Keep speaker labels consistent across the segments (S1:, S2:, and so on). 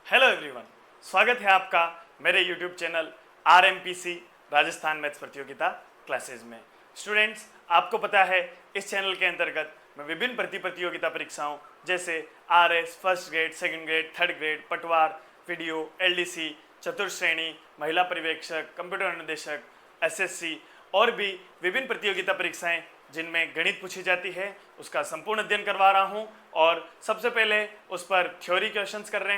S1: Hello everyone, स्वागत है आपका मेरे YouTube channel RMPC Rajasthan maths प्रतियोगिता क्लासेज में। स्टूडेंट्स, आपको पता है इस चैनल के अंतर्गत मैं विभिन्न प्रतियोगिता परीक्षाओं जैसे RS first grade, second grade, third grade, पटवार, वीडियो, LDC, चतुर्थ श्रेणी, महिला पर्यवेक्षक, कंप्यूटर अनुदेशक, SSC और भी विभिन्न प्रतियोगिता परीक्षाएं जिनमें गणित पूछी जाती है उसका संपूर्ण अध्ययन करवा रहा हूं। और सबसे पहले उस पर थ्योरी क्वेश्चंस कर रहे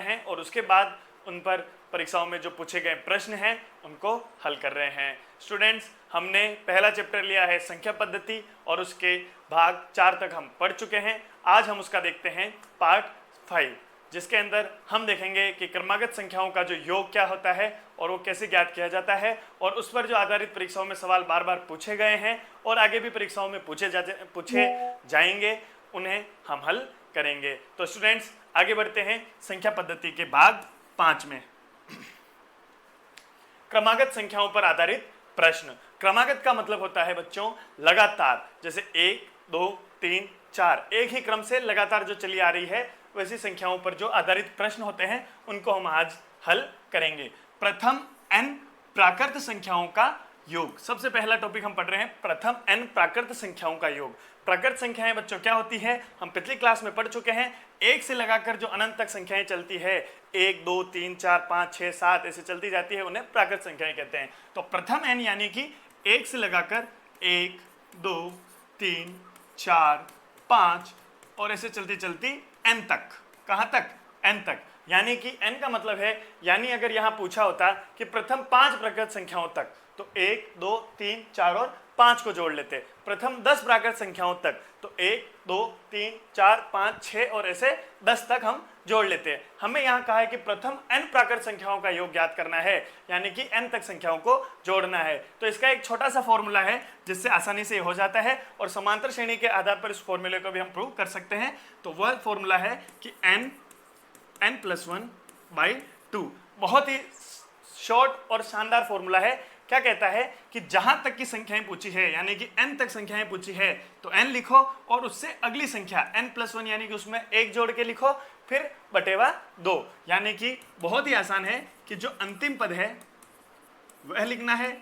S1: हैं और उसके बाद उन पर परीक्षाओं में जो पूछे गए प्रश्न हैं उनको हल कर रहे हैं। स्टूडेंट्स, हमने पहला चैप्टर लिया है संख्या पद्धति और उसके भाग 4 तक हम पढ़ चुके हैं। आज हम उसका देखते हैं पार्ट 5, जिसके अंदर हम देखेंगे कि क्रमागत संख्याओं का जो योग क्या होता है और वो कैसे ज्ञात किया जाता है और उस पर जो आधारित परीक्षाओं में सवाल बार बार पूछे गए हैं और आगे भी परीक्षाओं में पूछे जाएंगे, उन्हें हम हल करेंगे। तो स्टूडेंट्स, आगे बढ़ते हैं संख्या पद्धति के भाग 5 में। क्रमागत संख्याओं पर आधारित प्रश्न। क्रमागत का मतलब होता है बच्चों लगातार, जैसे 1, 2, 3, 4 एक ही क्रम से लगातार जो चली आ रही है वैसी संख्याओं पर जो आधारित प्रश्न होते हैं उनको हम आज हल करेंगे। प्रथम n प्राकृत संख्याओं का योग। सबसे पहला टॉपिक हम पढ़ रहे हैं प्रथम n प्राकृत संख्याओं का योग। प्राकृत संख्याएं बच्चों क्या होती है, हम पिछली क्लास में पढ़ चुके हैं। 1 से लगाकर जो अनंत तक संख्याएं चलती है, 1, 2, 3, 4, 5, 6, 7 ऐसे चलती जाती है, उन्हें प्राकृत संख्याएं कहते हैं। तो प्रथम n यानी कि 1 से लगाकर 1, 2, 3, 4, 5 और ऐसे चलती चलती n तक। कहाँ तक? n तक। यानी कि n का मतलब है, यानी अगर यहाँ पूछा होता कि प्रथम 5 प्राकृत संख्याओं तक, तो 1, 2, 3, 4 और 5 को जोड़ लेते। प्रथम 10 प्राकृत संख्याओं तक, तो 1, 2, 3, 4, 5, 6 और ऐसे 10 तक हम जोड़ लेते हैं। हमें यहाँ कहा है कि प्रथम n प्राकृत संख्याओं का योग ज्ञात करना है, यानी कि n तक संख्याओं को जोड़ना है। तो इसका एक छोटा सा फॉर्मूला है जिससे आसानी से हो जाता है और समांतर श्रेणी के आधार पर इस फॉर्मूले को भी हम प्रूव कर सकते हैं। तो वह फॉर्मूला है कि n+1/2। बहुत ही शॉर्ट और शानदार फॉर्मूला है। क्या कहता है कि जहां तक की संख्याएं पूछी है, यानी कि n तक संख्याएं पूछी है, तो n लिखो और उससे अगली संख्या n+1 यानी कि उसमें 1 जोड़ के लिखो, फिर बटेवा 2। यानी कि बहुत ही आसान है कि जो अंतिम पद है वह लिखना है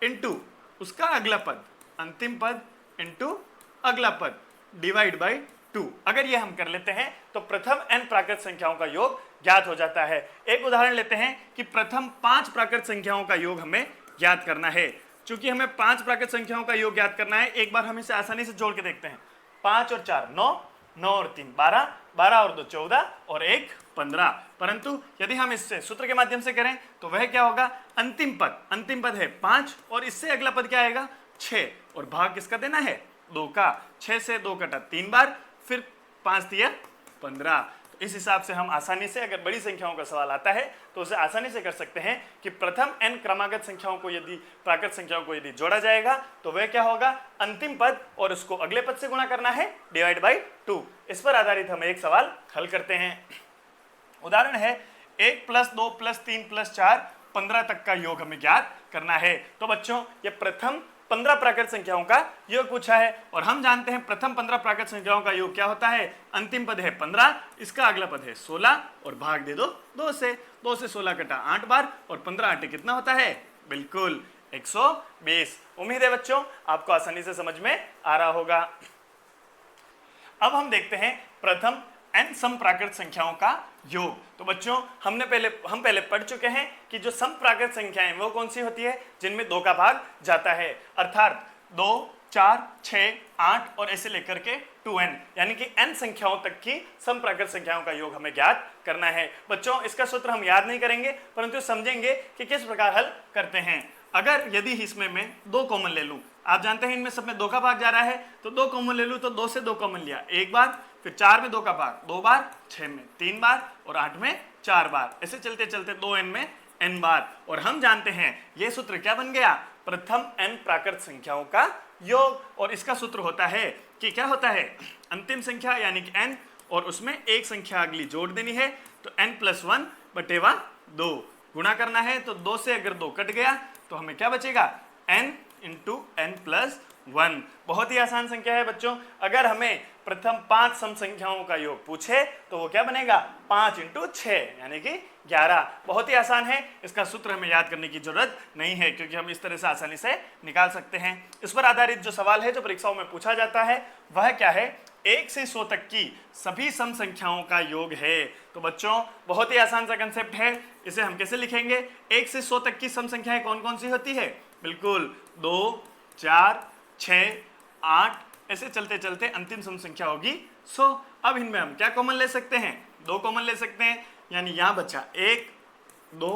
S1: इनटू उसका अगला पद, अंतिम पद इनटू अगला पद डिवाइड बाय 2। अगर ये हम कर लेते हैं तो प्रथम n प्राकृत संख्याओं का योग ज्ञात हो जाता है। एक उदाहरण लेते हैं कि प्रथम 5 प्राकृत संख्याओं का योग हमें ज्ञात करना है। चूंकि हमें 5 प्राकृत संख्याओं का योग ज्ञात करना है, एक बार हम इसे आसानी से जोड़ के देखते हैं। 5 और 4 9, 9 और 3 12, 12 और 2 14 और 1 15। परंतु यदि हम इससे सूत्र के माध्यम से करें तो वह क्या होगा, अंतिम पद है 5 और इससे अगला पद क्या आएगा 6 और भाग किसका देना है 2 का। 6 से 2 कटा 3 बार, फिर 5 दिया 15। तो इस हिसाब से हम आसानी से, अगर बड़ी संख्याओं का सवाल आता है तो उसे आसानी से कर सकते हैं कि प्रथम n क्रमागत संख्याओं को यदि प्राकृत संख्याओं को यदि जोड़ा जाएगा तो वह क्या होगा, अंतिम पद और उसको अगले पद से गुणा करना है डिवाइड बाई 2। इस पर आधारित हम एक सवाल हल करते हैं। उदाहरण है 1 + 2 + 3 + 4 15 तक का योग हमें ज्ञात करना है। तो बच्चों, ये प्रथम 15 प्राकृत संख्याओं का योग पूछा है और हम जानते हैं प्रथम 15 प्राकृत संख्याओं का योग क्या होता है, अंतिम पद है 15, इसका अगला पद है 16 और भाग दे दो 2 से। 2 से 16 कटा 8 बार और 15 8 कितना होता है, बिल्कुल 120। उम्मीद है बच्चों आपको आसानी से समझ में आ रहा होगा। अब हम देखते हैं प्रथम n सम प्राकृत संख्याओं का योग। तो बच्चों, हम पहले पढ़ चुके हैं कि जो सम प्राकृत संख्याएं वो कौन सी होती है, जिनमें 2 का भाग जाता है, अर्थात 2, 4, 6, 8 और ऐसे लेकर के 2n, यानी कि n संख्याओं तक की सम प्राकृत संख्याओं का योग हमें ज्ञात करना है। बच्चों, इसका सूत्र हम याद नहीं करेंगे परंतु समझेंगे कि किस प्रकार हल करते हैं। अगर यदि इसमें मैं 2 कॉमन ले लूं, आप जानते हैं इनमें सब में 2 का भाग जा रहा है, तो 2 कॉमन ले लूं तो 2 से 2 कॉमन लिया 1 बार, फिर 4 में 2 का भाग 2 बार, 6 में 3 बार और 8 में 4 बार, ऐसे चलते चलते 2n में n बार। और हम जानते हैं यह सूत्र क्या बन गया, प्रथम n प्राकृत संख्याओं का योग। और इसका सूत्र होता है कि क्या होता है, अंतिम संख्या यानी कि n और उसमें एक संख्या अगली जोड़ देनी है, तो n+1/2 गुणा करना है। तो 2 से अगर 2 कट गया तो हमें क्या बचेगा, n × n+1। बहुत ही आसान संख्या है बच्चों। अगर हमें प्रथम 5 सम संख्याओं का योग पूछे तो वो क्या बनेगा 5 इंटू 6 यानी कि 11। बहुत ही आसान है, इसका सूत्र हमें याद करने की जरूरत नहीं है क्योंकि हम इस तरह से आसानी से निकाल सकते हैं। इस पर आधारित जो सवाल है जो परीक्षाओं में पूछा जाता है वह क्या है, 1 से 100 तक की सभी सम संख्याओं का योग है। तो बच्चों बहुत ही आसान सा कंसेप्ट है, इसे हम कैसे लिखेंगे, 1 से 100 तक की सम संख्याएं कौन कौन सी होती है, बिल्कुल 2, 4, 6, 8 ऐसे चलते चलते अंतिम सम संख्या होगी 100। अब इनमें हम क्या कॉमन ले सकते हैं, 2 कॉमन ले सकते हैं, यानी यहां बचा 1, 2,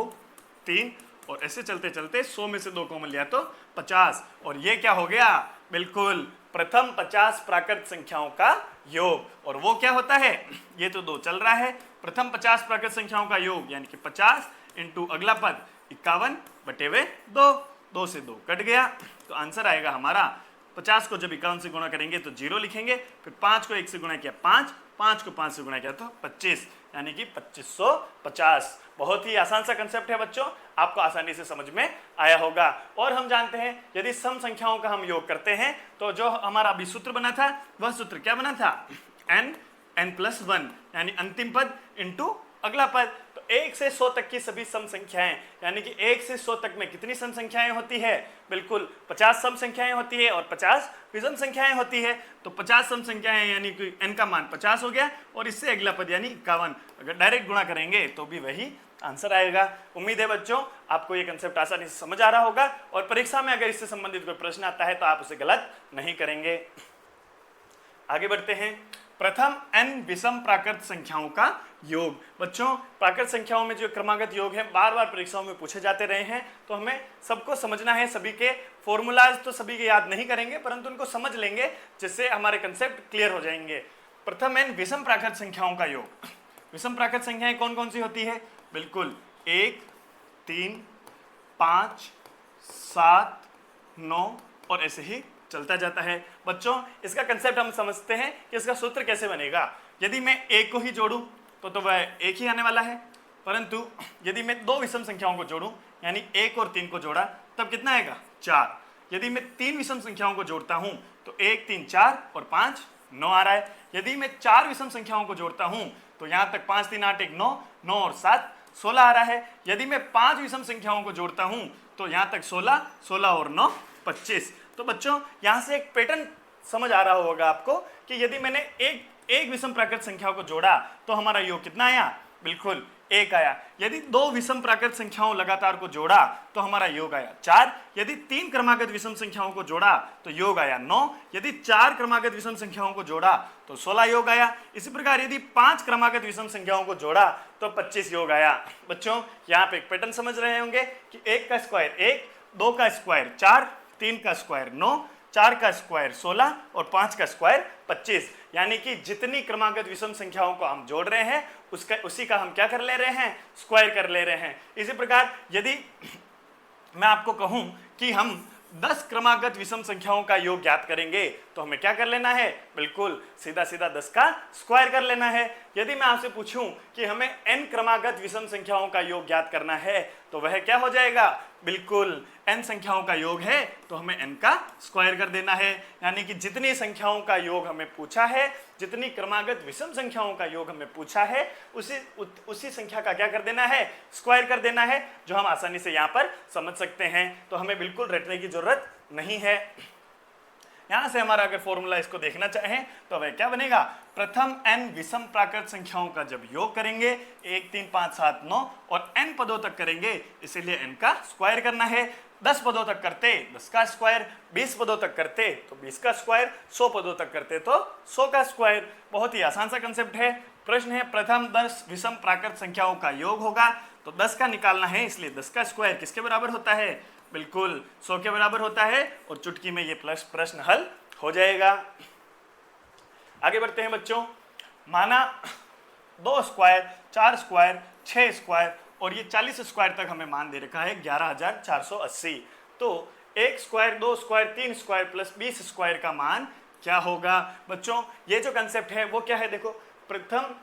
S1: 3 और ऐसे चलते चलते 100 में से 2 कॉमन लिया तो 50। और ये क्या हो गया, बिल्कुल प्रथम 50 प्राकृत संख्याओं का योग। और वो क्या होता है, ये तो 2 चल रहा है, प्रथम 50 प्राकृत संख्याओं का योग यानी कि 50 इंटू अगला पद 51 बटे हुए 2, 2 से 2 कट गया तो आंसर आएगा हमारा 50 को जब 51 से गुणा करेंगे तो 0 लिखेंगे, फिर 5 को 1 से गुणा किया 5, 5 को 5 से गुणा किया तो 25 यानी कि 2550। बहुत ही आसान सा कंसेप्ट है बच्चों, आपको आसानी से समझ में आया होगा। और हम जानते हैं यदि सम संख्याओं का हम योग करते हैं तो जो हमारा अभी सूत्र बना था वह सूत्र क्या बना था, n+1 यानी अंतिम पद इंटू अगला पद। तो 1 से 100 तक की सभी सम संख्याएं यानी कि 1 से 100 तक में कितनी सम संख्याएं होती है, बिल्कुल 50 सम संख्याएं होती है और 50 विषम संख्याएं होती है। तो 50 सम संख्याएं यानी कि n का मान 50 हो गया और इससे अगला पद यानी 51, अगर डायरेक्ट गुणा करेंगे तो भी वही आंसर आएगा। उम्मीद है बच्चों आपको ये कंसेप्ट आसानी से समझ आ रहा होगा और परीक्षा में अगर इससे संबंधित कोई प्रश्न आता है तो आप उसे गलत नहीं करेंगे। आगे बढ़ते हैं, प्रथम n विषम प्राकृत संख्याओं का योग। बच्चों प्राकृत संख्याओं में जो क्रमागत योग है बार बार परीक्षाओं में पूछे जाते रहे हैं, तो हमें सबको समझना है, सभी के फॉर्मूलाज तो सभी के याद नहीं करेंगे परंतु उनको समझ लेंगे जिससे हमारे कंसेप्ट क्लियर हो जाएंगे। प्रथम n विषम प्राकृत संख्याओं का योग। विषम प्राकृत संख्याएं कौन कौन सी होती है, बिल्कुल 1, 3, 5, 7, 9 और ऐसे ही चलता जाता है। बच्चों इसका कंसेप्ट हम समझते हैं कि इसका सूत्र कैसे बनेगा। यदि मैं 1 को ही जोड़ूं तो वह 1 ही आने वाला है, परंतु यदि मैं 2 विषम संख्याओं को जोड़ूं यानी 1 और 3 को जोड़ा तब कितना आएगा 4। यदि मैं 3 विषम संख्याओं को जोड़ता हूं तो 1, 3, 4 और 5 9 आ रहा है। यदि मैं 4 विषम संख्याओं को जोड़ता हूं तो यहां तक 5, 3, 8, 1 9, 9 और 7 16 आ रहा है। यदि मैं 5 विषम संख्याओं को जोड़ता हूं तो यहां तक 16, 16 और 9 25। तो बच्चों यहां से एक पैटर्न समझ आ रहा होगा आपको कि यदि मैंने एक विषम प्राकृत संख्याओं को जोड़ा तो हमारा योग कितना आया, बिल्कुल 1 आया। यदि 2 विषम प्राकृत संख्याओं लगातार को जोड़ा तो हमारा योग आया 4। यदि 3 क्रमागत विषम संख्याओं को जोड़ा तो योग आया 9। यदि 4 क्रमागत विषम संख्याओं को जोड़ा तो 16 योग आया। इसी प्रकार यदि 5 क्रमागत विषम संख्याओं को जोड़ा तो 25 योग आया। बच्चों यहाँ पे एक पैटर्न समझ रहे होंगे कि 1 का स्क्वायर 1, 2 का स्क्वायर 4, 3 का स्क्वायर 9, 4 का स्क्वायर 16 और 5 का स्क्वायर 25। यानी कि जितनी क्रमागत विषम संख्याओं को हम जोड़ रहे हैं उसी का हम क्या कर ले रहे हैं, स्क्वायर कर ले रहे हैं। इसी प्रकार यदि मैं आपको कहूं कि हम 10 क्रमागत विषम संख्याओं का योग ज्ञात करेंगे तो हमें क्या कर लेना है, बिल्कुल सीधा सीधा 10 का स्क्वायर कर लेना है। यदि मैं आपसे पूछूं कि हमें n क्रमागत विषम संख्याओं का योग ज्ञात करना है तो वह क्या हो जाएगा, बिल्कुल n संख्याओं का योग है तो हमें n का स्क्वायर कर देना है। यानी कि जितनी संख्याओं का योग हमें पूछा है, जितनी क्रमागत विषम संख्याओं का योग हमें पूछा है उसी संख्या का क्या कर देना है, स्क्वायर कर देना है, जो हम आसानी से यहाँ पर समझ सकते हैं। तो हमें बिल्कुल रटने की जरूरत नहीं है। यहां से हमारा अगर फॉर्मूला इसको देखना चाहें तो वह क्या बनेगा, प्रथम n विषम प्राकृत संख्याओं का जब योग करेंगे 1, 3, 5, 7, 9 और n पदों तक करेंगे, इसीलिए n का स्क्वायर करना है। 10 पदों तक करते 10 का स्क्वायर, 20 पदों तक करते तो 20 का स्क्वायर, 100 पदों तक करते तो 100 का स्क्वायर। बहुत ही आसान सा कंसेप्ट है। प्रश्न है प्रथम 10 विषम प्राकृत संख्याओं का योग होगा तो 10 का निकालना है, इसलिए 10 का स्क्वायर किसके बराबर होता है, बिल्कुल 100 के बराबर होता है और चुटकी में ये प्रश्न हल हो जाएगा। आगे बढ़ते हैं बच्चों। माना 2 स्क्वायर, 4 स्क्वायर, 6 स्क्वायर और ये 40 स्क्वायर तक हमें मान दे रखा है 11,480। तो 1 square, 2 square, 3 square plus 20 square का मान क्या होगा। बच्चों ये जो कंसेप्ट है वो क्या है, देखो प्रथम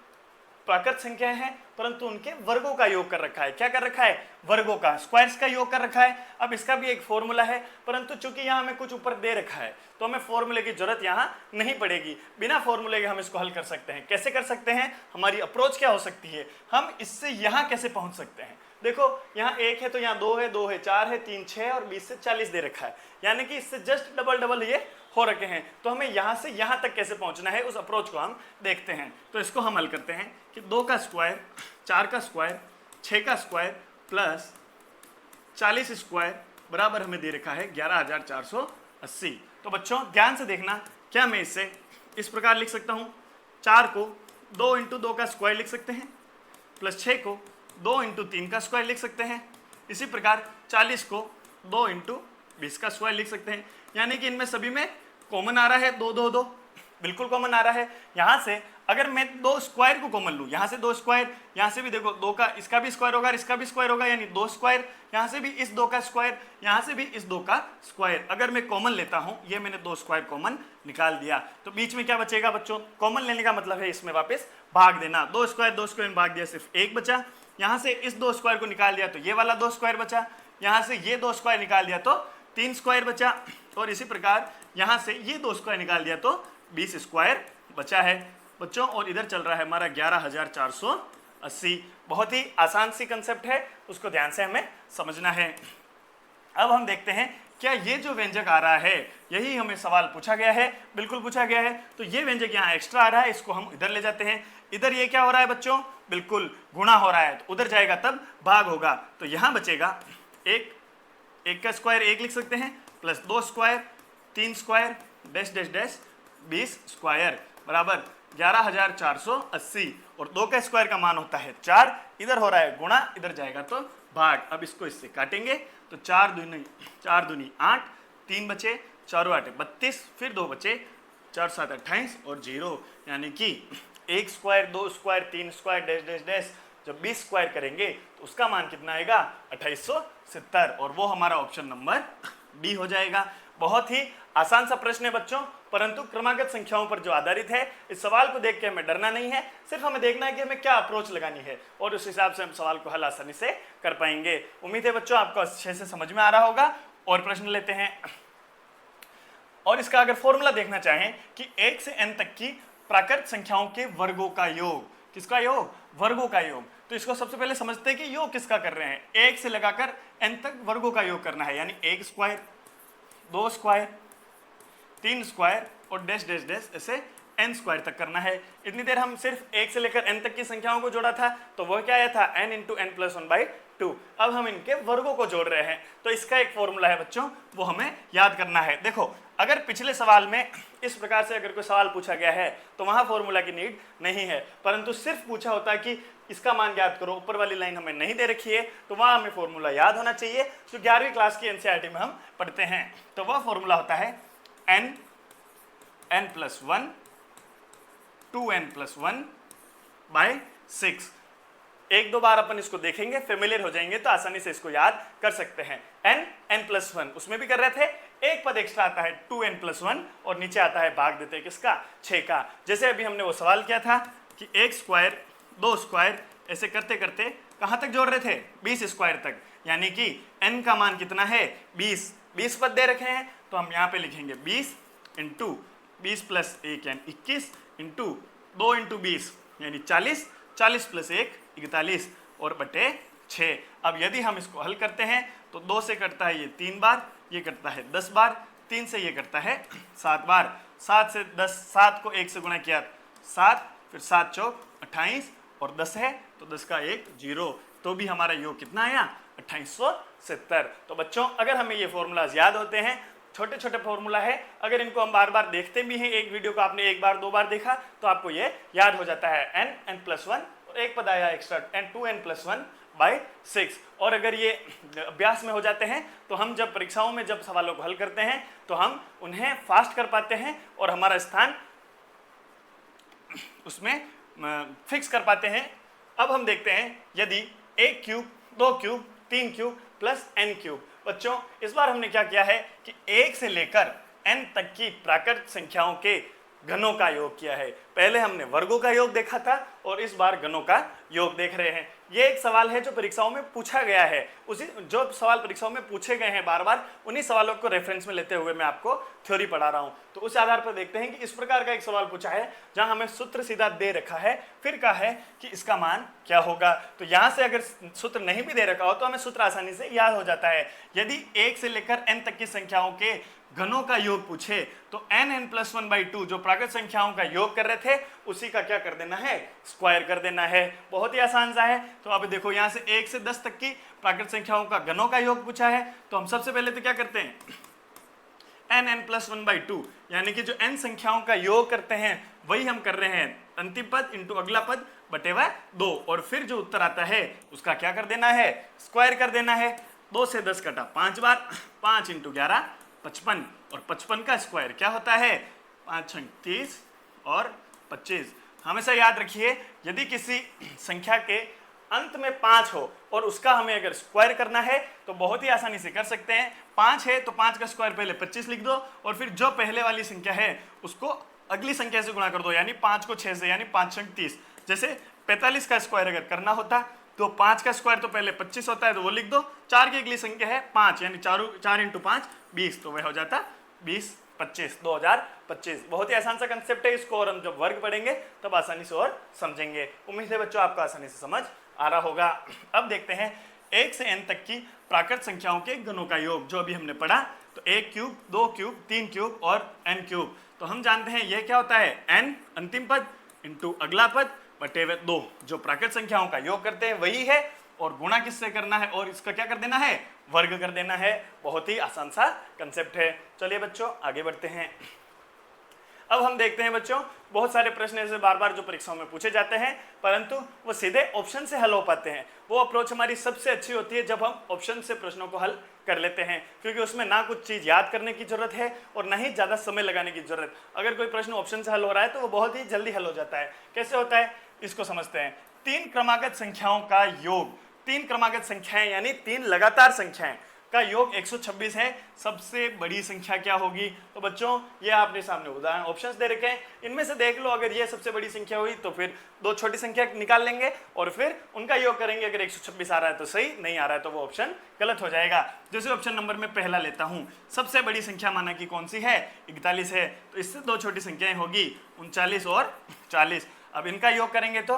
S1: प्राकृत संख्या है परंतु उनके वर्गों का योग कर रखा है। क्या कर रखा है? वर्गों का, स्क्वायर्स का योग कर रखा है। अब इसका भी एक फॉर्मूला है, परंतु चूंकि यहाँ हमें कुछ ऊपर दे रखा है तो हमें फॉर्मूले की जरूरत यहाँ नहीं पड़ेगी। बिना फॉर्मूले के हम इसको हल कर सकते हैं। कैसे कर सकते हैं? हमारी अप्रोच क्या हो सकती है, हम इससे यहाँ कैसे पहुंच सकते हैं? देखो यहाँ 1 है तो यहाँ 2 है, 2 है 4 है, 3 6 और 20 से 40 दे रखा है, यानी कि इससे जस्ट डबल ये हो रखे हैं। तो हमें यहाँ से यहाँ तक कैसे पहुंचना है, उस अप्रोच को हम देखते हैं। तो इसको हम हल करते हैं कि 2 का स्क्वायर, 4 का स्क्वायर, 6 का स्क्वायर प्लस 40 स्क्वायर बराबर हमें दे रखा है 11,480। तो बच्चों ध्यान से देखना, क्या मैं इससे इस प्रकार लिख सकता हूँ, 4 को 2 × 2 का स्क्वायर लिख सकते हैं, प्लस 6 को 2 × 3 का स्क्वायर लिख सकते हैं। इसी प्रकार 40 को 2 × 20 का स्क्वायर लिख सकते हैं। यानी कि इनमें सभी में कॉमन आ रहा है 2 2 2, बिल्कुल कॉमन आ रहा है। यहाँ से अगर मैं 2 स्क्वायर को कॉमन लूँ, यहाँ से 2 स्क्वायर, यहाँ से भी देखो 2 का इसका भी स्क्वायर होगा, इसका भी स्क्वायर होगा, यानी 2 स्क्वायर, यहाँ से भी इस 2 का स्क्वायर, यहाँ से भी इस 2 का स्क्वायर। अगर मैं कॉमन लेता हूँ, ये मैंने 2 स्क्वायर कॉमन निकाल दिया, तो बीच में क्या बचेगा बच्चों? कॉमन लेने का मतलब है इसमें वापस भाग देना। 2 स्क्वायर भाग दिया, सिर्फ 1 बचा। यहाँ से इस 2 स्क्वायर को निकाल दिया तो ये वाला 2 स्क्वायर बचा। यहाँ से ये 2 स्क्वायर निकाल दिया तो 3 स्क्वायर बचा। और इसी प्रकार यहाँ से ये 2 स्क्वायर निकाल दिया तो 20 स्क्वायर बचा है बच्चों। और इधर चल रहा है हमारा 11,480। बहुत ही आसान सी कंसेप्ट है, उसको ध्यान से हमें समझना है। अब हम देखते हैं क्या ये जो व्यंजक आ रहा है, यही हमें सवाल पूछा गया है, बिल्कुल पूछा गया है। तो ये व्यंजक यहाँ एक्स्ट्रा आ रहा है, इसको हम इधर ले जाते हैं। इधर ये क्या हो रहा है बच्चों? बिल्कुल गुणा हो रहा है, तो उधर जाएगा तब भाग होगा। तो यहाँ बचेगा 1 का स्क्वायर 1 लिख सकते हैं, plus 2 square, 3 square, dash dash dash 20 square बराबर 11,480। और 2 का स्क्वायर का मान होता है 4, इधर हो रहा है गुणा, इधर जाएगा तो भाग। अब इसको इससे काटेंगे तो 4 दूनी 8, 3 बचे, 4 8 32, फिर 2 बचे, 4 7 28 और 0, यानी कि 1 square, 2 square, 3 square, dash dash dash जब 20 स्क्वायर करेंगे तो उसका मान कितना आएगा? 2870। और वो हमारा ऑप्शन नंबर डी हो जाएगा। बहुत ही आसान सा प्रश्न है बच्चों, परंतु क्रमागत संख्याओं पर जो आधारित है। इस सवाल को देख के हमें डरना नहीं है, सिर्फ हमें देखना है कि हमें क्या अप्रोच लगानी है और उस हिसाब से हम सवाल को हल आसानी से कर पाएंगे। उम्मीद है बच्चों आपको अच्छे से समझ में आ रहा होगा। और प्रश्न लेते हैं, और इसका अगर फॉर्मूला देखना चाहें कि 1 से n तक की प्राकृत संख्याओं के वर्गों का योग, किसका योग? वर्गों का योग। तो इसको सबसे पहले समझते हैं कि योग किसका कर रहे हैं। 1 से लगाकर n तक वर्गों का योग करना है, यानी 1 स्क्वायर, 2 स्क्वायर, 3 स्क्वायर और डैश डैश डैश ऐसे n स्क्वायर तक करना है। इतनी देर हम सिर्फ 1 से लेकर n तक की संख्याओं को जोड़ा था, तो वह क्या आया था? n × n + 1/2। अब हम इनके वर्गों को जोड़ रहे हैं, तो इसका एक फॉर्मूला है बच्चों, वो हमें याद करना है। देखो अगर पिछले सवाल में इस प्रकार से अगर कोई सवाल पूछा गया है तो वहां फॉर्मूला की नीड नहीं है, परंतु सिर्फ पूछा होता है कि इसका मान याद करो, ऊपर वाली लाइन हमें नहीं दे रखी है, तो वहां हमें फॉर्मूला याद होना चाहिए जो 11वीं क्लास की एनसीईआरटी में हम पढ़ते हैं। तो वह फॉर्मूला होता है n + 1 2n + 1/6। एक दो बार अपन इसको देखेंगे, फेमिलियर हो जाएंगे तो आसानी से इसको याद कर सकते हैं। n + 1 उसमें भी कर रहे थे, एक पद एक्स्ट्रा आता है 2n + 1 और नीचे आता है भाग देते हैं किसका? 6 का। जैसे अभी हमने वो सवाल किया था कि 1 स्क्वायर, 2 स्क्वायर ऐसे करते करते कहाँ तक जोड़ रहे थे? 20 स्क्वायर तक, यानी कि n का मान कितना है? 20 पद दे रखे हैं, तो हम यहाँ पे लिखेंगे 20 × 20 + 1 यानी 21 × 2 × 20 यानी 40, 40 + 1 41 और बटे 6। अब यदि हम इसको हल करते हैं तो 2 से कटता है ये 3 बार, ये कटता है 10 बार, 3 से ये कटता है 7 बार, 7 से 10, 7 को 1 से गुणा किया 7, फिर 7 चौक 28 और 10 है तो 10 का 1 0, तो भी हमारा योग कितना आया? 2870। तो बच्चों अगर हमें ये फॉर्मूलाज याद होते हैं, छोटे छोटे फॉर्मूला है, अगर इनको हम बार बार देखते भी हैं, एक वीडियो को आपने 1 बार 2 बार देखा तो आपको ये याद हो जाता है। n + 1 और एक पद आया एक्स्ट्रा 2n + 1/6। और अगर ये अभ्यास में हो जाते हैं तो हम जब परीक्षाओं में जब सवालों को हल करते हैं तो हम उन्हें फास्ट कर पाते हैं और हमारा स्थान उसमें फिक्स कर पाते हैं। अब हम देखते हैं यदि 1 cube, 2 cube, 3 cube plus n cube. बच्चों इस बार हमने क्या किया है कि 1 से लेकर n तक की प्राकृत संख्याओं के घनों का योग किया है। पहले हमने वर्गों का योग देखा था और इस बार गणों का योग देख रहे हैं। ये एक सवाल है जो परीक्षाओं में पूछा गया है, उसी जो सवाल परीक्षाओं में पूछे गए हैं बार बार, उन्हीं सवालों को रेफरेंस में लेते हुए मैं आपको थ्योरी पढ़ा रहा हूं। तो उस आधार पर देखते हैं कि इस प्रकार का एक सवाल पूछा है जहां हमें सूत्र सीधा दे रखा है, फिर कहा है कि इसका मान क्या होगा। तो यहां से अगर सूत्र नहीं भी दे रखा हो तो हमें सूत्र आसानी से याद हो जाता है। यदि 1 से लेकर n तक की संख्याओं के घनों का योग पूछे तो n+1/2 जो प्राकृत संख्याओं का योग कर रहे थे उसी का क्या कर देना है, स्क्वायर कर देना है। बहुत ही आसान सा है। तो अब देखो यहां से 1 से 10 तक की प्राकृत संख्याओं का घनों का योग पूछा है, तो हम सबसे पहले तो क्या करते हैं, n+1/2 यानी कि जो n संख्याओं का योग करते हैं वही हम कर रहे हैं, अंतिम पद इंटू अगला पद बटे 2, और फिर जो उत्तर आता है उसका क्या कर देना है, स्क्वायर कर देना है। 2 से 10 कटा 5 बार, 5 × 11 55, और 55 का स्क्वायर क्या होता है, 5 × 30 और 25। हमेशा याद रखिए यदि किसी संख्या के अंत में 5 हो और उसका हमें अगर स्क्वायर करना है तो बहुत ही आसानी से कर सकते हैं। 5 है तो 5 का स्क्वायर पहले 25 लिख दो और फिर जो पहले वाली संख्या है उसको अगली संख्या से गुणा कर दो, यानी 5 को 6 से, यानी 5 × 30। जैसे 45 का स्क्वायर अगर करना होता तो 5 का स्क्वायर तो पहले 25 होता है तो वो लिख दो, 4 की अगली संख्या है 5, यानी 4 × 5 20, तो वह हो जाता 20 25 2025। बहुत ही आसान सा कंसेप्ट है, इसको और हम जब वर्ग पढ़ेंगे तब आसानी से और समझेंगे। उम्मीद है बच्चों आपको आसानी से समझ आ रहा होगा। अब देखते हैं 1 से n तक की प्राकृत संख्याओं के घनों का योग, जो अभी हमने पढ़ा। तो 1 क्यूब, 2 क्यूब, 3 क्यूब और n क्यूब। तो हम जानते हैं यह क्या होता है, n अंतिम पद इंटू अगला पद बटे 2, जो प्राकृत संख्याओं का योग करते हैं वही है, और गुणा किससे करना है और इसका क्या कर देना है, वर्ग कर देना है। बहुत ही आसान सा कंसेप्ट है। चलिए बच्चों आगे बढ़ते हैं। अब हम देखते हैं बच्चों, बहुत सारे प्रश्न ऐसे बार बार जो परीक्षाओं में पूछे जाते हैं परंतु वो सीधे ऑप्शन से हल हो पाते हैं। वो अप्रोच हमारी सबसे अच्छी होती है जब हम ऑप्शन से प्रश्नों को हल कर लेते हैं, क्योंकि उसमें ना कुछ चीज़ याद करने की जरूरत है और ना ही ज़्यादा समय लगाने की जरूरत। अगर कोई प्रश्न ऑप्शन से हल हो रहा है तो वो बहुत ही जल्दी हल हो जाता है। कैसे होता है इसको समझते हैं। 3 क्रमागत संख्याओं का योग, 3 क्रमागत संख्याएं यानी 3 लगातार संख्याएं का योग 126 है। सबसे बड़ी संख्या क्या होगी, तो बच्चों ये आपने सामने उदाहरण ऑप्शंस दे रखे हैं, इनमें से देख लो। अगर ये सबसे बड़ी संख्या हुई तो फिर 2 छोटी संख्या निकाल लेंगे और फिर उनका योग करेंगे। अगर 126 आ रहा है तो सही, नहीं आ रहा है तो वो ऑप्शन गलत हो जाएगा। जैसे ऑप्शन नंबर में पहला लेता हूं, सबसे बड़ी संख्या माना कि कौन सी है, 41 है, तो इससे 2 छोटी संख्याएं होगी 39 और 40। अब इनका योग करेंगे तो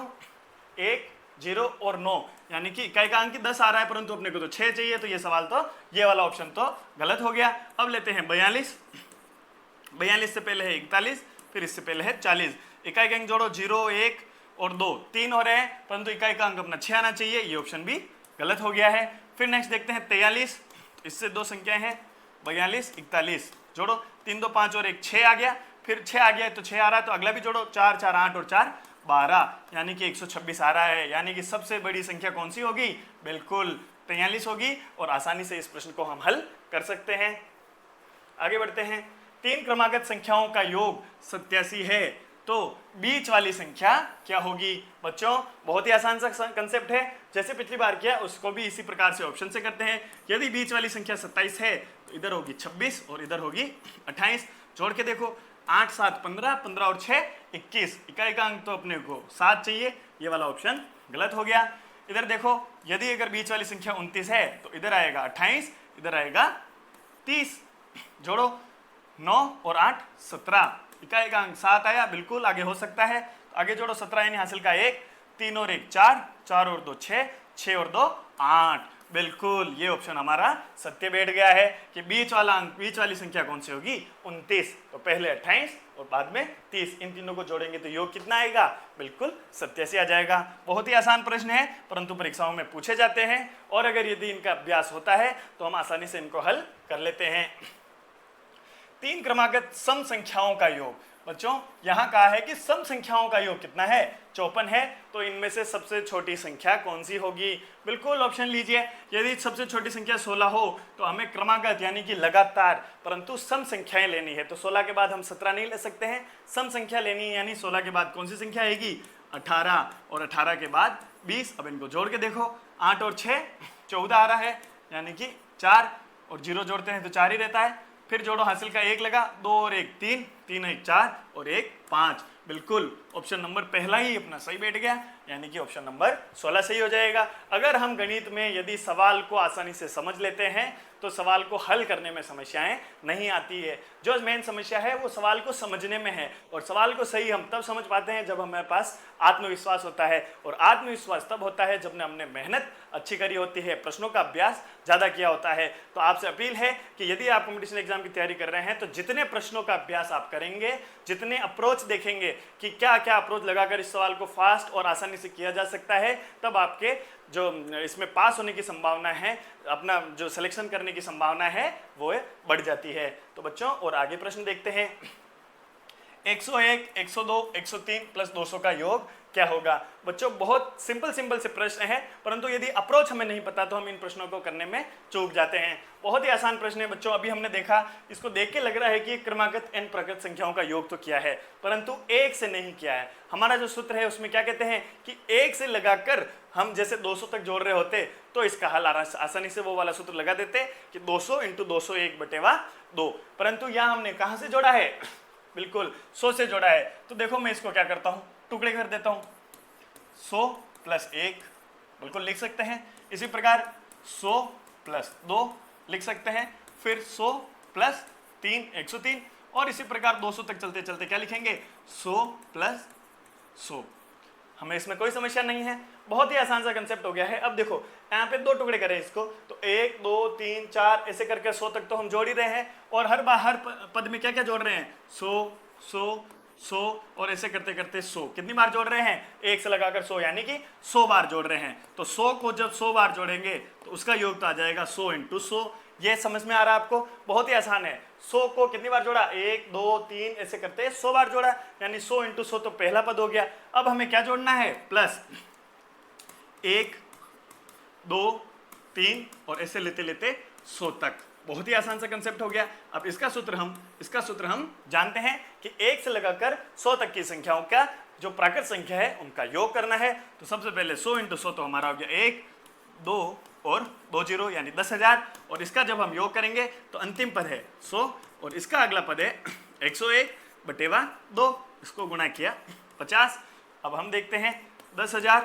S1: 1 0 और 9, यानी कि इकाई का अंक 10 आ रहा है परंतु अपने को तो 6 चाहिए, तो ये सवाल तो ये वाला ऑप्शन तो गलत हो गया। अब लेते हैं 42, 42 से पहले है 41, फिर इससे पहले है 40। इकाई का अंक जोड़ो, 0 1 और 2 3 हो रहे हैं परंतु इकाई का अंक अपना 6 आना चाहिए, ये ऑप्शन भी गलत हो गया है। फिर नेक्स्ट देखते हैं 43, इससे 2 संख्याएं हैं 42 41, जोड़ो 3 2 5 और 1 6 आ गया, फिर 6 आ गया तो 6 आ रहा है तो अगला भी जोड़ो, 4 4 8 और 4 12, यानी कि 126 आ रहा है। यानी कि सबसे बड़ी संख्या कौन सी होगी, बिल्कुल 43 होगी, और आसानी से इस प्रश्न को हम हल कर सकते हैं। आगे बढ़ते हैं। 3 क्रमागत संख्याओं का योग 87 है, तो बीच वाली संख्या क्या होगी। बच्चों बहुत ही आसान सा कंसेप्ट है, जैसे पिछली बार किया उसको भी इसी प्रकार से ऑप्शन से करते हैं। यदि बीच वाली संख्या 27 है तो इधर होगी 26 और इधर होगी 28। जोड़ के देखो, 8 7 15, 15 और 6 21, इकाई का अंक तो अपने को 7 चाहिए, ये वाला ऑप्शन गलत हो गया। इधर देखो, यदि अगर बीच वाली संख्या 29 है तो इधर आएगा 28, इधर आएगा 30, जोड़ो 9 और 8 17, इकाई का अंक 7 आया, बिल्कुल आगे हो सकता है। तो आगे जोड़ो 17 यानी हासिल का 1, 3 और 1 4, 4 और 2 6, 6 और 2 8, बिल्कुल ये ऑप्शन हमारा सत्य बैठ गया है कि बीच वाला अंक, बीच वाली संख्या कौन सी होगी, 29। तो पहले 28 और बाद में 30, इन तीनों को जोड़ेंगे तो योग कितना आएगा, बिल्कुल सत्य से आ जाएगा। बहुत ही आसान प्रश्न है परंतु परीक्षाओं में पूछे जाते हैं, और अगर यदि इनका अभ्यास होता है तो हम आसानी से इनको हल कर लेते हैं। 3 क्रमागत सम संख्याओं का योग, बच्चों यहाँ कहा है कि सम संख्याओं का योग कितना है, 54 है, तो इनमें से सबसे छोटी संख्या कौन सी होगी, बिल्कुल ऑप्शन लीजिए। यदि सबसे छोटी संख्या 16 हो तो हमें क्रमागत यानी कि लगातार परंतु सम संख्याएं लेनी है, तो 16 के बाद हम 17 नहीं ले सकते हैं, सम संख्या लेनी है, यानी 16 के बाद कौन सी संख्या आएगी, 18, और 18 के बाद 20। अब इनको जोड़ के देखो, 8 और 6 14 आ रहा है, यानी कि 4 और 0 जोड़ते हैं तो 4 ही रहता है। फिर जोड़ो, हासिल का 1 लगा, 2 और 1 3, 3 1 4 और 1 5, बिल्कुल ऑप्शन नंबर पहला ही अपना सही बैठ गया, यानी कि ऑप्शन नंबर 16 सही हो जाएगा। अगर हम गणित में यदि सवाल को आसानी से समझ लेते हैं तो सवाल को हल करने में समस्याएं नहीं आती है। जो मेन समस्या है वो सवाल को समझने में है, और सवाल को सही हम तब समझ पाते हैं जब हमारे पास आत्मविश्वास होता है, और आत्मविश्वास तब होता है जब हमने मेहनत अच्छी करी होती है, प्रश्नों का अभ्यास ज़्यादा किया होता है। तो आपसे अपील है कि यदि आप कॉम्पिटिशन एग्जाम की तैयारी कर रहे हैं तो जितने प्रश्नों का अभ्यास आप करेंगे, जितने अप्रोच देखेंगे कि क्या क्या अप्रोच लगाकर इस सवाल को फास्ट और आसानी से किया जा सकता है, तब आपके जो इसमें पास होने की संभावना है, अपना जो सिलेक्शन करने की संभावना है वो बढ़ जाती है। तो बच्चों और आगे प्रश्न देखते हैं। 101, 102, 103 प्लस 200 का योग क्या होगा? बच्चों बहुत सिंपल से प्रश्न है, परंतु यदि अप्रोच हमें नहीं पता तो हम इन प्रश्नों को करने में चूक जाते हैं। बहुत ही आसान प्रश्न है बच्चों। अभी हमने देखा, इसको देख के लग रहा है कि क्रमागत n प्राकृत संख्याओं का योग तो किया है, परंतु एक से नहीं किया है। हमारा जो सूत्र है उसमें क्या कहते हैं कि एक से लगाकर हम जैसे 200 तक जोड़ रहे होते तो इसका हल आसानी से वो वाला सूत्र लगा देते कि 200 × 201/2, परंतु यहाँ हमने कहाँ से जोड़ा है? बिल्कुल 100 से जोड़ा है। तो देखो मैं इसको क्या करता हूँ, टुकड़े कर देता हूँ। 100 + 1 बिल्कुल लिख सकते हैं, इसी प्रकार 100 + 2 लिख सकते हैं, फिर 100 + 3 103, और इसी प्रकार 200 तक चलते चलते क्या लिखेंगे? 100 + 100। हमें इसमें कोई समस्या नहीं है, बहुत ही आसान सा कंसेप्ट हो गया है। अब देखो यहाँ पे 2 टुकड़े करें इसको, तो 1 2 3 4 ऐसे करके 100 तक तो हम जोड़ ही रहे हैं, और हर पद में क्या क्या जोड़ रहे हैं? 100 100 100, और ऐसे करते करते 100 कितनी बार जोड़ रहे हैं? 1 से लगाकर 100, यानी कि 100 बार जोड़ रहे हैं। तो 100 को जब 100 बार जोड़ेंगे तो उसका योग तो आ जाएगा 100 × 100। ये समझ में आ रहा है आपको? बहुत ही आसान है। 100 को कितनी बार जोड़ा? 1 2 3 ऐसे करते 100 बार जोड़ा, यानी 100 × 100 तो पहला पद हो गया। अब हमें क्या जोड़ना है? प्लस 1 2 3, और ऐसे लेते लेते 100 तक। बहुत ही आसान सा कंसेप्ट हो गया। अब इसका सूत्र हम जानते हैं कि 1 से लगाकर 100 तक की संख्याओं का जो प्राकृत संख्या है उनका योग करना है। तो सबसे पहले 100 × 100 तो हमारा हो गया 1 2 और 2 0 यानी 10,000, और इसका जब हम योग करेंगे तो अंतिम पद है 100, और इसका अगला पद है 101/2, इसको गुणा किया 50। अब हम देखते हैं 10,000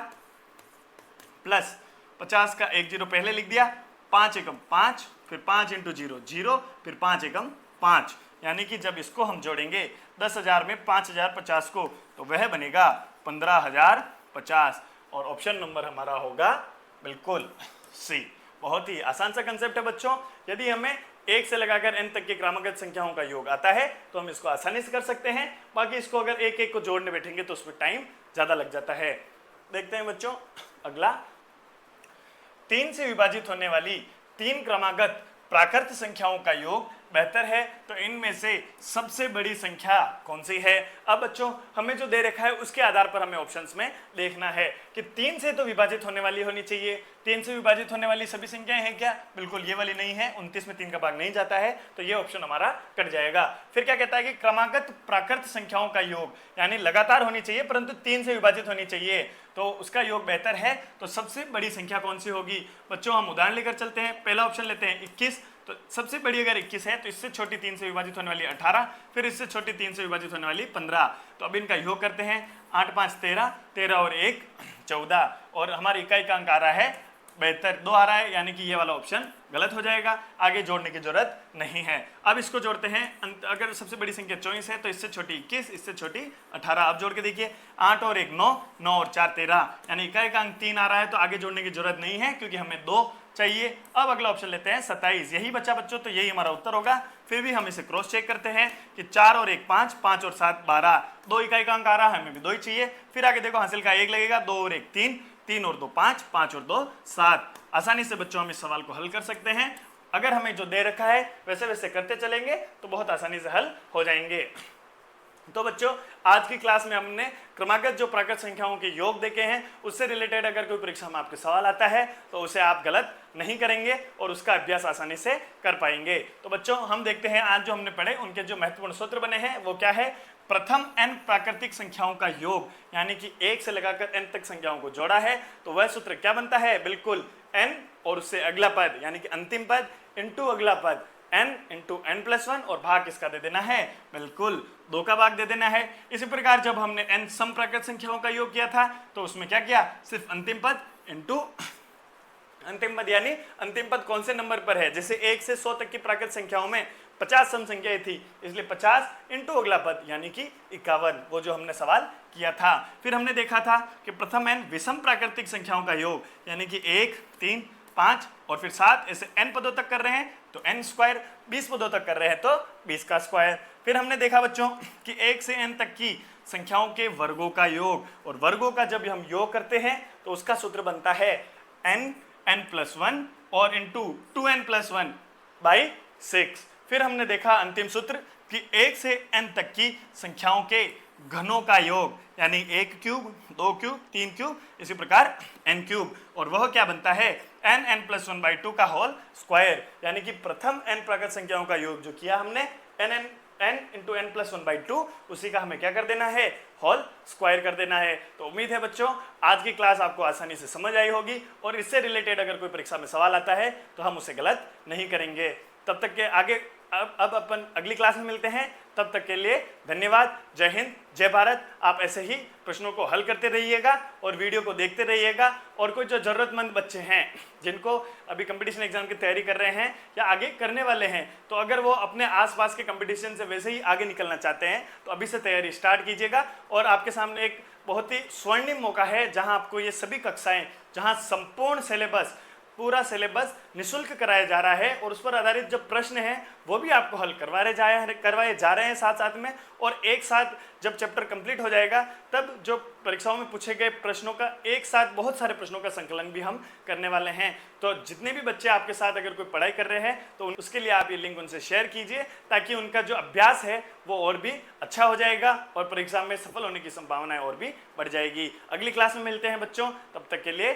S1: प्लस 50 का 1 0 पहले लिख दिया, 5 एकम 5, फिर 5 × 0 0, फिर 5 एकम 5, यानी कि जब इसको हम जोड़ेंगे 10,000 में 5,050 को तो वह बनेगा 15,050, और ऑप्शन नंबर हमारा होगा बिल्कुल सी। बहुत ही आसान सा कंसेप्ट है बच्चों। यदि हमें 1 से लगाकर n तक के क्रमागत संख्याओं का योग आता है तो हम इसको आसानी से कर सकते हैं। बाकी इसको अगर एक एक को जोड़ने बैठेंगे तो उसमें टाइम ज़्यादा लग जाता है। देखते हैं बच्चों अगला, 3 से विभाजित होने वाली 3 क्रमागत प्राकृत संख्याओं का योग बेहतर है, तो इनमें से सबसे बड़ी संख्या कौन सी है? अब बच्चों हमें जो दे रखा है उसके आधार पर हमें ऑप्शंस में देखना है कि 3 से तो विभाजित होने वाली होनी चाहिए। 3 से विभाजित होने वाली सभी संख्याएं हैं क्या? बिल्कुल ये वाली नहीं है, 29 में 3 का भाग नहीं जाता है, तो ये ऑप्शन हमारा कट जाएगा। फिर क्या कहता है कि क्रमागत प्राकृत संख्याओं का योग, यानी लगातार होनी चाहिए परंतु 3 से विभाजित होनी चाहिए, तो उसका योग बेहतर है। तो सबसे बड़ी संख्या कौन सी होगी? बच्चों हम उदाहरण लेकर चलते हैं। पहला ऑप्शन लेते हैं 21, तो सबसे बड़ी अगर 21 है तो इससे छोटी 3 से विभाजित होने वाली 18, फिर इससे छोटी 3 से विभाजित होने वाली 15। तो अब इनका योग करते हैं, 8 5 13, 13 और 1 14, और हमारी इकाई का अंक आ रहा है 72 2 आ रहा है, यानी कि ये वाला ऑप्शन गलत हो जाएगा, आगे जोड़ने की जरूरत नहीं है। अब इसको जोड़ते हैं, अगर सबसे बड़ी संख्या 24 है तो इससे छोटी 21, इससे छोटी 18। अब जोड़ के देखिए, 8 और 1 9, 9 और 4 13, यानी इकाई का अंक 3 आ रहा है, तो आगे जोड़ने की जरूरत नहीं है क्योंकि हमें 2 चाहिए। अब अगला ऑप्शन लेते हैं 27, यही बच्चा बच्चों, तो यही हमारा उत्तर होगा। फिर भी हम इसे क्रॉस चेक करते हैं कि 4 और 1 5, 5 और 7 12, 2 इकाई का अंक आ रहा है, हमें भी 2 ही चाहिए। फिर आगे देखो हासिल का 1 लगेगा, 2 और 1 3, 3 और 2 5, 5 और 2 7। आसानी से बच्चों हम इस सवाल को हल कर सकते हैं। अगर हमें जो दे रखा है वैसे वैसे करते चलेंगे तो बहुत आसानी से हल हो जाएंगे। तो बच्चों आज की क्लास में हमने क्रमागत जो प्राकृत संख्याओं के योग देखे हैं, उससे रिलेटेड अगर कोई परीक्षा में आपके सवाल आता है तो उसे आप गलत नहीं करेंगे और उसका अभ्यास आसानी से कर पाएंगे। तो बच्चों हम देखते हैं आज जो हमने पढ़े उनके जो महत्वपूर्ण सूत्र बने हैं वो क्या है। प्रथम n प्राकृतिक संख्याओं का योग, यानी कि 1 से लगाकर n तक संख्याओं को जोड़ा है, तो वह सूत्र क्या बनता है? बिल्कुल n और उससे अगला पद यानी कि अंतिम पद इनटू अगला पद, n into n plus one और भाग किसका दे देना है, बिल्कुल 2 का भाग दे देना है। इसी प्रकार जब हमने n सम प्राकृत संख्याओं का योग किया था तो उसमें क्या किया, सिर्फ अंतिम पद इंटू अंतिम पद, यानी अंतिम पद कौन से नंबर पर है, जैसे 1 से 100 तक की प्राकृत संख्याओं में 50 सम संख्याएं थी, इसलिए 50 इंटू अगला पद यानी कि 51, वो जो हमने सवाल किया था। फिर हमने देखा था कि प्रथम n विषम प्राकृतिक संख्याओं का योग यानी कि 1, 3, 5 और फिर 7 ऐसे n पदों तक कर रहे हैं तो n स्क्वायर, 20 पदों तक कर रहे हैं तो 20 का स्क्वायर। फिर हमने देखा बच्चों कि 1 से n तक की संख्याओं के वर्गों का योग, और वर्गों का जब हम योग करते हैं तो उसका सूत्र बनता है n प्लस 1 और इंटू 2n प्लस 1 बाई 6। फिर हमने देखा अंतिम सूत्र कि 1 से n तक की संख्याओं के घनों का योग यानी 1 क्यूब, 2 क्यूब, 3 क्यूब, इसी प्रकार n क्यूब, और वह क्या बनता है n प्लस 1 बाई 2 का होल स्क्वायर, यानी कि प्रथम n प्राकृत संख्याओं का योग जो किया हमने n into n plus 1 by 2, उसी का हमें क्या कर देना है, होल स्क्वायर कर देना है। तो उम्मीद है बच्चों आज की क्लास आपको आसानी से समझ आई होगी और इससे रिलेटेड अगर कोई परीक्षा में सवाल आता है तो हम उसे गलत नहीं करेंगे। तब तक के आगे अब अपन अगली क्लास में मिलते हैं, तब तक के लिए धन्यवाद। जय हिंद, जय भारत। आप ऐसे ही प्रश्नों को हल करते रहिएगा और वीडियो को देखते रहिएगा, और कोई जो ज़रूरतमंद बच्चे हैं जिनको अभी कंपटीशन एग्जाम की तैयारी कर रहे हैं या आगे करने वाले हैं, तो अगर वो अपने आसपास के कंपटीशन से वैसे ही आगे निकलना चाहते हैं तो अभी से तैयारी स्टार्ट कीजिएगा। और आपके सामने एक बहुत ही स्वर्णिम मौका है जहाँ आपको ये सभी कक्षाएँ, जहाँ संपूर्ण सिलेबस, पूरा सिलेबस निःशुल्क कराया जा रहा है और उस पर आधारित जो प्रश्न हैं वो भी आपको हल करवाए जा रहे हैं साथ साथ में। और एक साथ जब चैप्टर कंप्लीट हो जाएगा तब जो परीक्षाओं में पूछे गए प्रश्नों का एक साथ बहुत सारे प्रश्नों का संकलन भी हम करने वाले हैं। तो जितने भी बच्चे आपके साथ अगर कोई पढ़ाई कर रहे हैं तो उसके लिए आप ये लिंक उनसे शेयर कीजिए ताकि उनका जो अभ्यास है वो और भी अच्छा हो जाएगा और परीक्षा में सफल होने की संभावनाएं और भी बढ़ जाएगी। अगली क्लास में मिलते हैं बच्चों, तब तक के लिए